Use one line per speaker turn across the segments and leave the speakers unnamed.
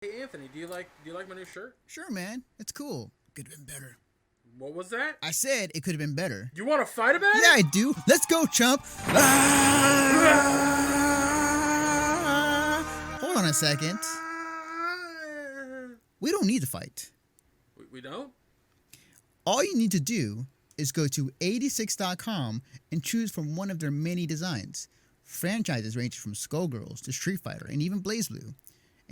Hey Anthony, do you like my new shirt?
Sure, man. It's cool. Could have been better.
What was that?
I said it could have been better.
You want to fight about
Yeah,
it?
I do. Let's go, chump. Hold on a second. We don't need to fight.
We don't?
All you need to do is go to 86.com and choose from one of their many designs. Franchises range from Skullgirls to Street Fighter and even BlazBlue.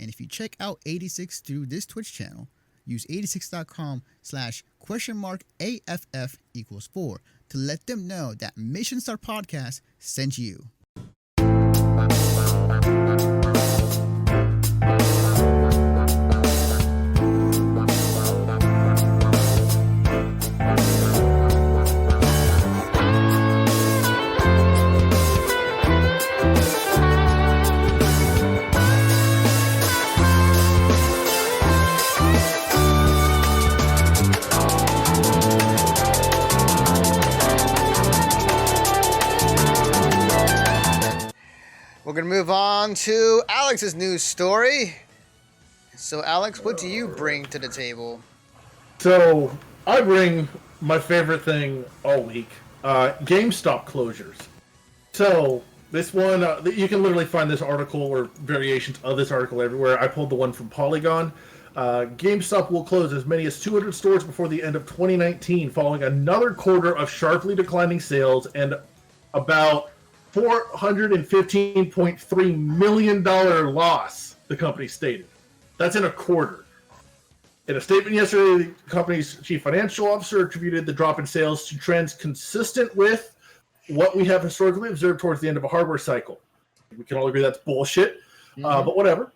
And if you check out 86 through this Twitch channel, use 86.com/?AFF=4 to let them know that Mission Star Podcast sent you. We're going to move on to Alex's news story. So, Alex, what do you bring to the table?
So, I bring my favorite thing all week, Gamestop closures. So, this one, you can literally find this article or variations of this article everywhere. I pulled the one from Polygon. GameStop will close as many as 200 stores before the end of 2019, following another quarter of sharply declining sales and about $415.3 million loss, the company stated. That's in a quarter. In a statement yesterday, the company's chief financial officer attributed the drop in sales to trends consistent with what we have historically observed towards the end of a hardware cycle. We can all agree that's bullshit, but whatever.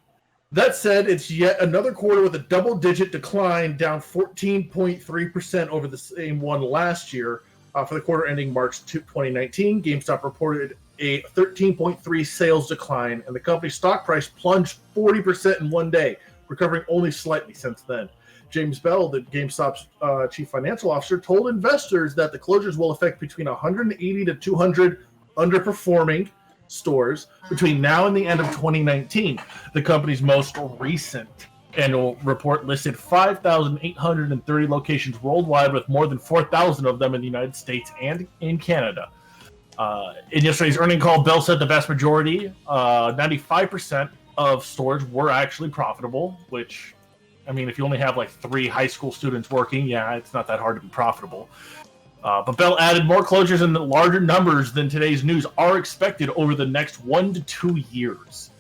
That said, it's yet another quarter with a double-digit decline, down 14.3% over the same one last year. For the quarter ending March 2019, GameStop reported a 13.3% sales decline, and the company's stock price plunged 40% in one day, recovering only slightly since then. James Bell, the GameStop's chief financial officer, told investors that the closures will affect between 180 to 200 underperforming stores between now and the end of 2019. The company's most recent annual report listed 5,830 locations worldwide, with more than 4,000 of them in the United States and in Canada. In yesterday's earnings call, Bell said the vast majority, 95% of stores were actually profitable, which, I mean, if you only have like 3 high school students working, yeah, it's not that hard to be profitable. But Bell added more closures in the larger numbers than today's news are expected over the next 1 to 2 years.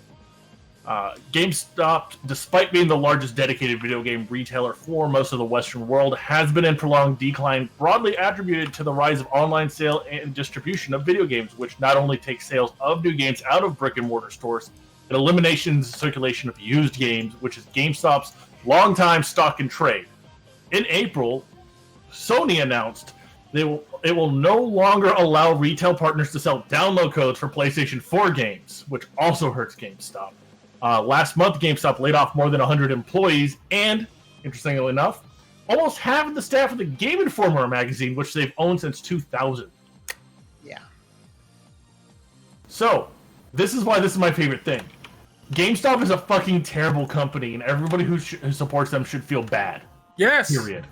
GameStop, despite being the largest dedicated video game retailer for most of the Western world, has been in prolonged decline, broadly attributed to the rise of online sale and distribution of video games, which not only takes sales of new games out of brick-and-mortar stores, it eliminates the circulation of used games, which is GameStop's longtime stock and trade. In April, Sony announced it will no longer allow retail partners to sell download codes for PlayStation 4 games, which also hurts GameStop. Last month, GameStop laid off more than 100 employees and, interestingly enough, almost half of the staff of the Gameinformer magazine, which they've owned since 2000.
Yeah.
So, this is why this is my favorite thing. GameStop is a fucking terrible company, and everybody who supports them should feel bad.
Yes.
Period.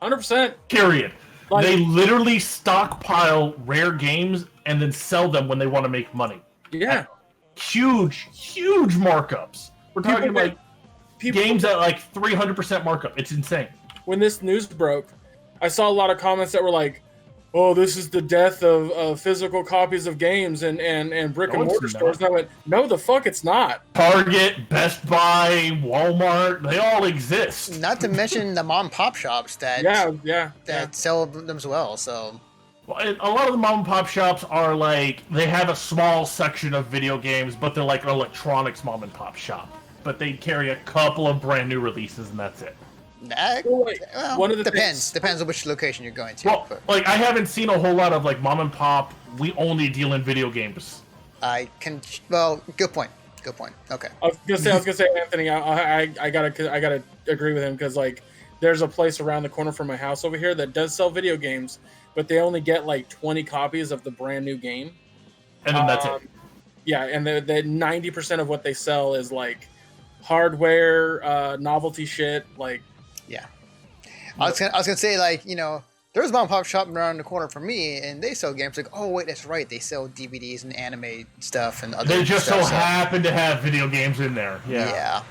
100%.
Period.
Like,
they literally stockpile rare games and then sell them when they want to make money.
Yeah.
Huge markups. We're talking games at like 300% markup. It's insane.
When this news broke, I saw a lot of comments that were like, "Oh, this is the death of physical copies of games and brick and mortar stores." And I went, "No, the fuck, it's not."
Target, Best Buy, Walmart, they all exist.
Not to mention the mom and pop shops that sell them as well. So.
Well, a lot of the mom and pop shops are like, they have a small section of video games, but they're like an electronics mom and pop shop. But they carry a couple of brand new releases, and that's it.
One of the
depends on which location you're going to.
Well, like, I haven't seen a whole lot of like mom and pop. We only deal in video games.
Good point. Okay.
I was gonna say, Anthony, I gotta agree with him, because like, there's a place around the corner from my house over here that does sell video games, but they only get like 20 copies of the brand new game.
And then that's it.
Yeah, and the 90% of what they sell is like hardware, novelty shit. Like,
Yeah. I was gonna say, like, there's a mom and pop shop around the corner from me, and they sell games. Like, oh wait, that's right, they sell DVDs and anime stuff and other.
They just
stuff,
so happen to have video games in there.
Yeah.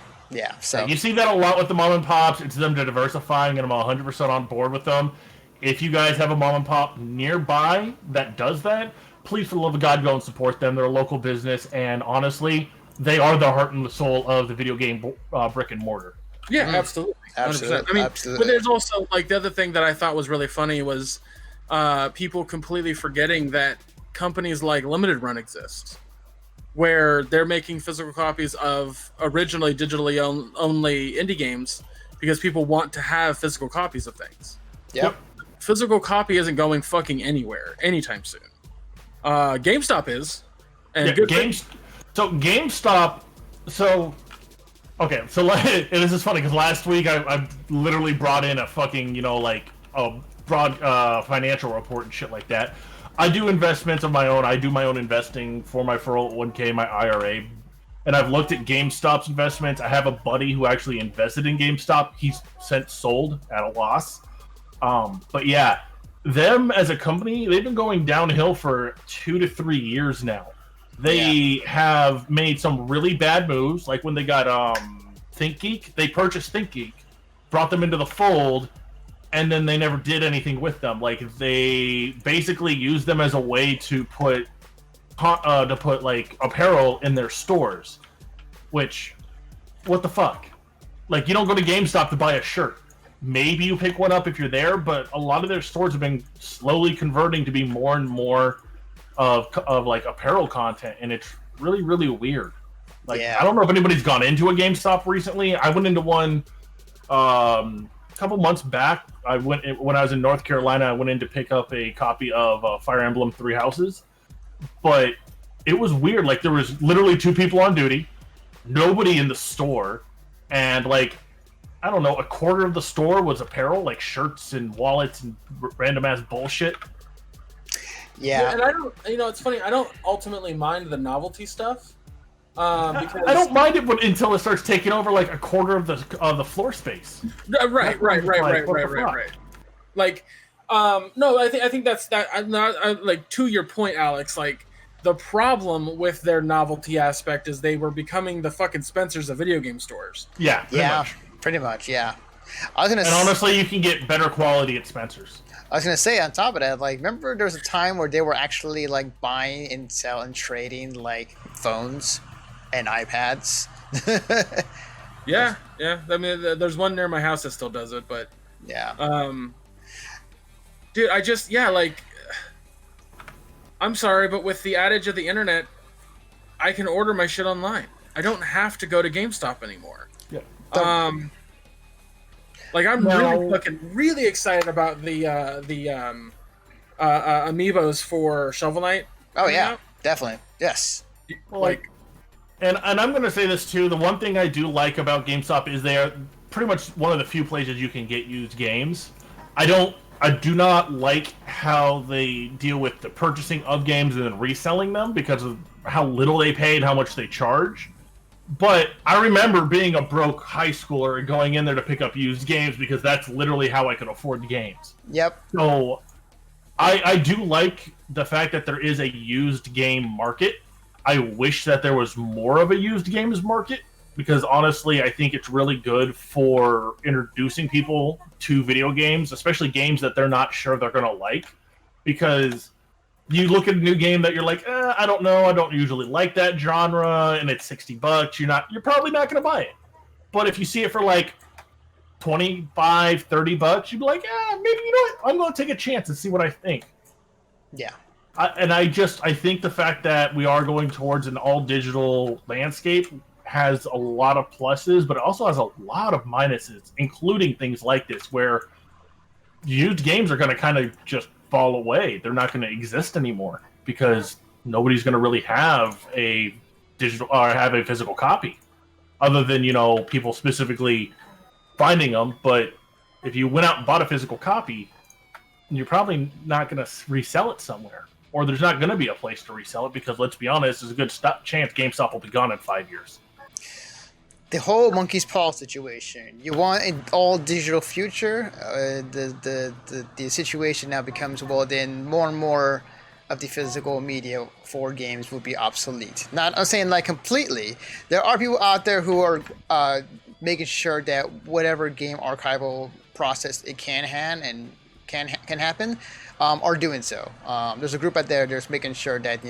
So
you see that a lot with the mom and pops. It's them to diversifying, and I'm 100% on board with them. If you guys have a mom and pop nearby that does that, please, for the love of God, go and support them. They're a local business, and honestly, they are the heart and the soul of the video game brick and mortar.
Yeah, absolutely. 100%. I mean, but there's also, like, the other thing that I thought was really funny was people completely forgetting that companies like Limited Run exist, where they're making physical copies of originally digitally only indie games because people want to have physical copies of things.
Yep.
Physical copy isn't going fucking anywhere anytime soon. GameStop is. And
GameStop. So, okay. So this is funny because last week I literally brought in a fucking a broad financial report and shit like that. I do investments of my own. I do my own investing for my 401k, my IRA, and I've looked at GameStop's investments. I have a buddy who actually invested in GameStop. He's since sold at a loss. But yeah, them as a company, they've been going downhill for 2 to 3 years now. They have made some really bad moves, like when they got ThinkGeek. They purchased ThinkGeek, brought them into the fold, and then they never did anything with them. Like, they basically used them as a way to put like apparel in their stores. Which, what the fuck? Like, you don't go to GameStop to buy a shirt. Maybe you pick one up if you're there, but a lot of their stores have been slowly converting to be more and more of like apparel content, and it's really, really weird. Like, I don't know if anybody's gone into a GameStop recently. I went into one a couple months back. When I was in North Carolina, I went in to pick up a copy of Fire Emblem Three Houses, but it was weird. Like, there was literally 2 people on duty, nobody in the store, and like, I don't know, a quarter of the store was apparel, like shirts and wallets and random ass bullshit.
Yeah, and I don't. It's funny. I don't ultimately mind the novelty stuff. Because
I don't mind it until it starts taking over like a quarter of the floor space.
Right. Like, no, I think that's that. I'm not like, to your point, Alex. Like, the problem with their novelty aspect is they were becoming the fucking Spencers of video game stores.
Yeah,
pretty much. Yeah.
Honestly, you can get better quality at Spencer's.
I was gonna say, on top of that, like, remember there was a time where they were actually like buying and selling, trading like phones and iPads.
Yeah. I mean, there's one near my house that still does it, but
yeah.
Dude, like, I'm sorry, but with the adage of the internet, I can order my shit online. I don't have to go to GameStop anymore.
Yeah.
Like, I'm really excited about the amiibos for Shovel Knight.
Oh yeah, definitely. Yes.
Well, and I'm going to say this too. The one thing I do like about GameStop is they are pretty much one of the few places you can get used games. I do not like how they deal with the purchasing of games and then reselling them because of how little they pay and how much they charge. But I remember being a broke high schooler and going in there to pick up used games because that's literally how I could afford the games.
Yep.
So I do like the fact that there is a used game market. I wish that there was more of a used games market because honestly, I think it's really good for introducing people to video games, especially games that they're not sure they're going to like. Because you look at a new game that you're like, I don't know, I don't usually like that genre, and it's $60, you're probably not going to buy it. But if you see it for like $25, $30, you'd be like, maybe, you know what, I'm going to take a chance and see what I think.
Yeah.
I think the fact that we are going towards an all-digital landscape has a lot of pluses, but it also has a lot of minuses, including things like this, where used games are going to kind of just fall away. They're not going to exist anymore because nobody's going to really have a digital or have a physical copy, other than people specifically finding them. But if you went out and bought a physical copy, you're probably not going to resell it somewhere, or there's not going to be a place to resell it because, let's be honest, there's a good chance GameStop will be gone in 5 years.
the whole monkey's paw situation. You want an all digital future. The situation now becomes, well, then more and more of the physical media for games will be obsolete. Not I'm saying like completely. There are people out there who are making sure that whatever game archival process it can can happen, are doing so. There's a group out there that's making sure that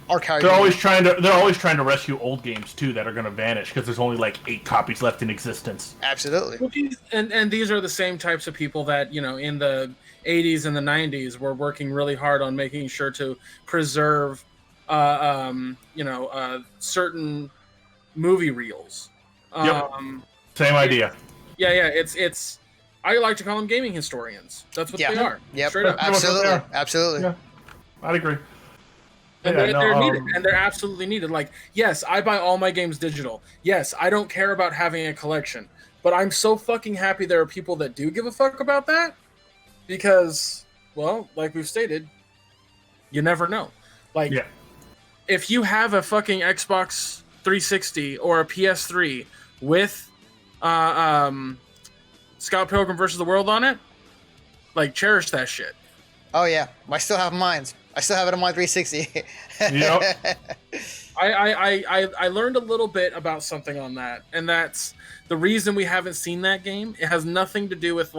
archive.
They're always trying to rescue old games too that are going to vanish because there's only like 8 copies left in existence.
Absolutely.
Well, and these are the same types of people that in the 80s and the 90s were working really hard on making sure to preserve certain movie reels.
Same idea.
Yeah, it's I like to call them gaming historians. That's what they are.
Yep.
Straight up.
Absolutely.
Yeah, I'd agree.
And they're needed, and they're absolutely needed. Like, yes, I buy all my games digital. Yes, I don't care about having a collection, but I'm so fucking happy there are people that do give a fuck about that, because, well, like we've stated, you never know. Like, if you have a fucking Xbox 360 or a PS3 with Scott Pilgrim vs. the World on it, like, cherish that shit.
Oh yeah, I still have mine. I still have it on my 360.
Yep. I learned a little bit about something on that, and that's the reason we haven't seen that game. It has nothing to do with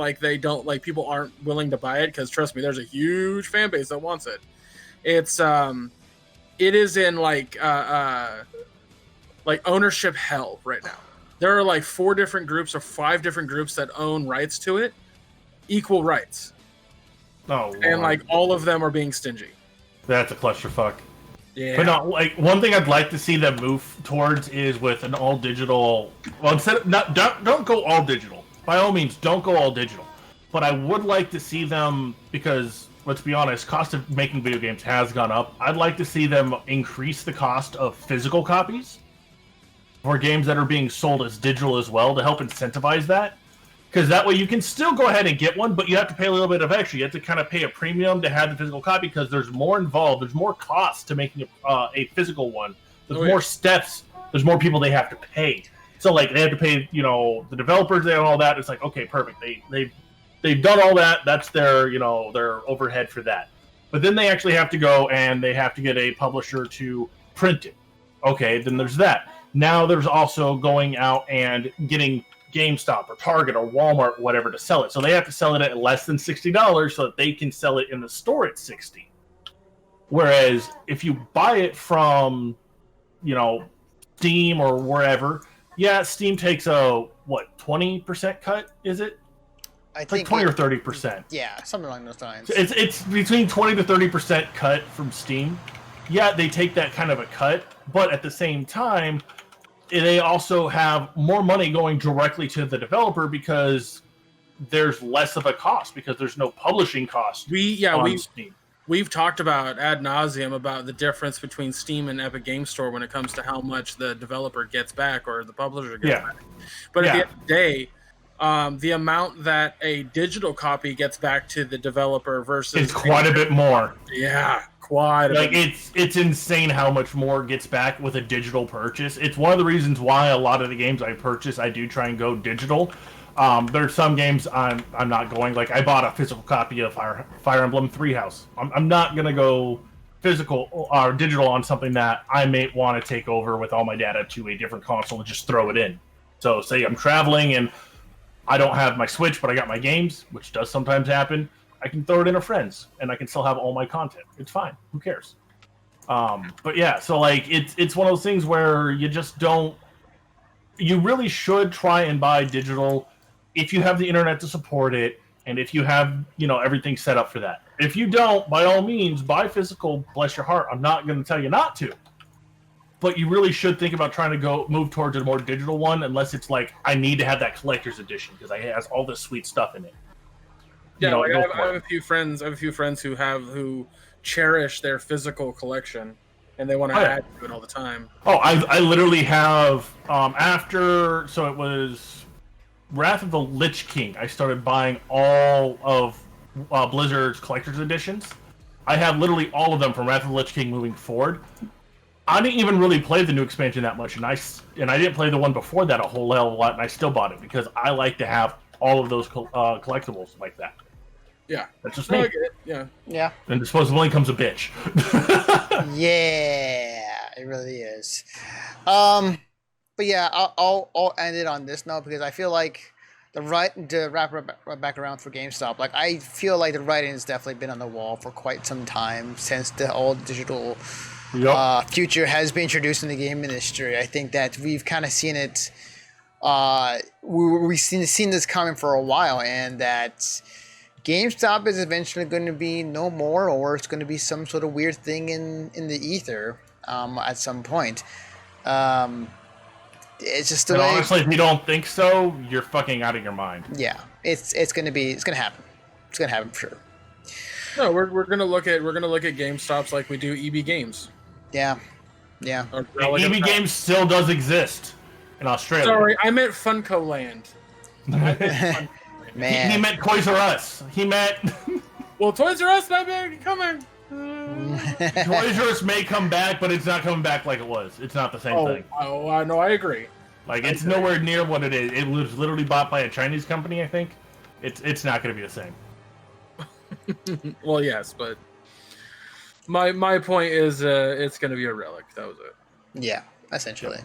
people aren't willing to buy it, because trust me, there's a huge fan base that wants it. It is in like ownership hell right now. There are like 4 different groups or 5 different groups that own rights to it, equal rights.
Oh,
and like all of them are being stingy.
That's a clusterfuck.
Yeah.
But no, like, one thing I'd like to see them move towards is with an all digital. Well, don't go all digital. By all means, don't go all digital. But I would like to see them, because let's be honest, cost of making video games has gone up. I'd like to see them increase the cost of physical copies for games that are being sold as digital as well, to help incentivize that. Because that way you can still go ahead and get one, but you have to pay a little bit of extra. You have to kind of pay a premium to have the physical copy, because there's more involved. There's more cost to making a physical one. There's more steps. There's more people they have to pay. So like they have to pay, the developers and all that. It's like, okay, perfect. They've done all that. That's their their overhead for that. But then they actually have to go and they have to get a publisher to print it. Okay, then there's that. Now there's also going out and getting Gamestop or Target or Walmart, whatever, to sell it. So they have to sell it at less than $60 so that they can sell it in the store at $60. Whereas if you buy it from, Steam or wherever, Steam takes a 20% cut? Is it?
I think
20 or 30%.
Yeah, something along those lines.
It's between 20 to 30% cut from Steam. Yeah, they take that kind of a cut, but at the same time, they also have more money going directly to the developer, because there's less of a cost, because there's no publishing cost. Steam.
We've talked about ad nauseum about the difference between Steam and Epic Game Store when it comes to how much the developer gets back or the publisher gets back. But at the end of the day, the amount that a digital copy gets back to the developer versus
it's quite a bit more.
Yeah, quite a bit.
It's insane how much more gets back with a digital purchase. It's one of the reasons why a lot of the games I purchase, I do try and go digital. There's some games I'm not going. Like, I bought a physical copy of Fire Emblem Three House. I'm not gonna go physical or digital on something that I may want to take over with all my data to a different console and just throw it in. So say I'm traveling and I don't have my Switch, but I got my games, which does sometimes happen. I can throw it in a friend's, and I can still have all my content. It's fine. Who cares? But yeah, so like it's one of those things where you just don't. You really should try and buy digital if you have the internet to support it, and if you have everything set up for that. If you don't, by all means, buy physical. Bless your heart. I'm not going to tell you not to. But you really should think about trying to move towards a more digital one, unless it's like, I need to have that collector's edition because it has all this sweet stuff in it.
Yeah, I have a few friends. who cherish their physical collection, and they want to add to it all the time.
Oh, I literally have after. So it was Wrath of the Lich King. I started buying all of Blizzard's collector's editions. I have literally all of them from Wrath of the Lich King moving forward. I didn't even really play the new expansion that much, and I didn't play the one before that a whole hell of a lot, and I still bought it because I like to have all of those collectibles like that.
Yeah,
that's just me.
I get it. Yeah,
yeah. And disposable income's a bitch.
Yeah, it really is. But yeah, I'll end it on this note because I feel like to wrap back around for GameStop, like I feel like the writing has definitely been on the wall for quite some time since the all digital future has been introduced in the game industry. I think that we've kind of seen it. We've seen this coming for a while, and that GameStop is eventually going to be no more, or it's going to be some sort of weird thing in the ether at some point. It's just the way.
Honestly, if you don't think so, you're fucking out of your mind.
Yeah, it's gonna happen. It's gonna happen for sure.
No, we're gonna look at GameStops like we do EB Games.
Yeah.
EB Games still does exist in Australia.
Sorry, I meant Funko Land.
Man,
he meant Toys R Us. He meant.
Well, Toys R Us might be coming.
Toys R Us may come back, but it's not coming back like it was. It's not the same thing.
Oh, no, I agree.
Like it's nowhere near what it is. It was literally bought by a Chinese company, I think. It's not going to be the same.
Well, yes, but my point is, it's going to be a relic. That was it.
Yeah, essentially.